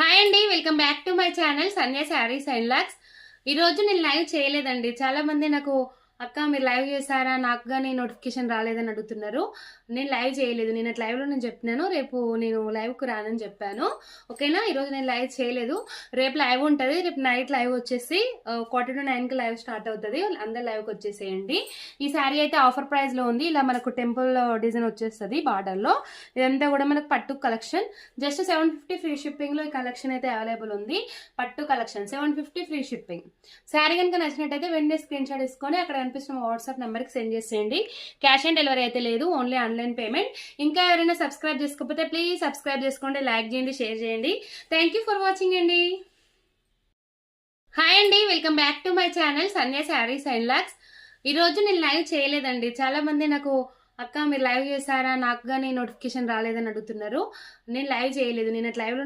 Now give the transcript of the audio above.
Hi అండి, welcome back to my channel Sanya saris and lakhs. ఈ రోజు నేను లైవ్ చేయలేదండి. చాలా మంది నాకు అక్క మీరు లైవ్ చేశారా, నాకు కానీ నోటిఫికేషన్ రాలేదని అడుగుతున్నారు. నేను లైవ్ చేయలేదు. నేను లైవ్లో నేను చెప్పినాను రేపు నేను లైవ్కు రానని చెప్పాను. ఓకేనా, ఈరోజు నేను లైవ్ చేయలేదు. రేపు లైవ్ ఉంటుంది. రేపు నైట్ లైవ్ వచ్చేసి 8:45కి లైవ్ స్టార్ట్ అవుతుంది. అందరు లైవ్కి వచ్చేసేయండి. ఈ శారీ అయితే ఆఫర్ ప్రైస్లో ఉంది. ఇలా మనకు టెంపుల్ డిజైన్ వచ్చేస్తుంది బార్డర్లో. ఇదంతా కూడా మనకు పట్టు కలెక్షన్. జస్ట్ 750 ఫ్రీ షిప్పింగ్లో ఈ కలెక్షన్ అయితే అవైలబుల్ ఉంది. పట్టు కలెక్షన్ 750 ఫ్రీ షిప్పింగ్. శారీ కనుక నచ్చినట్టయితే వెంటనే స్క్రీన్ షాట్ తీసుకొని అక్కడ కనిపిస్తున్న వాట్సాప్ నెంబర్కి సెండ్ చేసేయండి. క్యాష్ ఆన్ డెలివరీ అయితే లేదు, ఓన్లీ ఆన్లైన్ పేమెంట్. ఇంకా ఎవరైనా సబ్స్క్రైబ్ చేసుకోకపోతే ప్లీజ్ సబ్స్క్రైబ్ చేసుకోండి, లైక్ చేయండి, షేర్ చేయండి. థ్యాంక్ యూ ఫర్ వాచింగ్ అండి. హాయ్ అండి, welcome back to my channel Sanya saris and lakhs. ఈ రోజు నేను లైవ్ చేయలేదండి. చాలా మంది నాకు అక్క మీరు లైవ్ చేశారా, నాకు కానీ నోటిఫికేషన్ రాలేదని అడుగుతున్నారు. నేను లైవ్ చేయలేదు. నేను లైవ్లో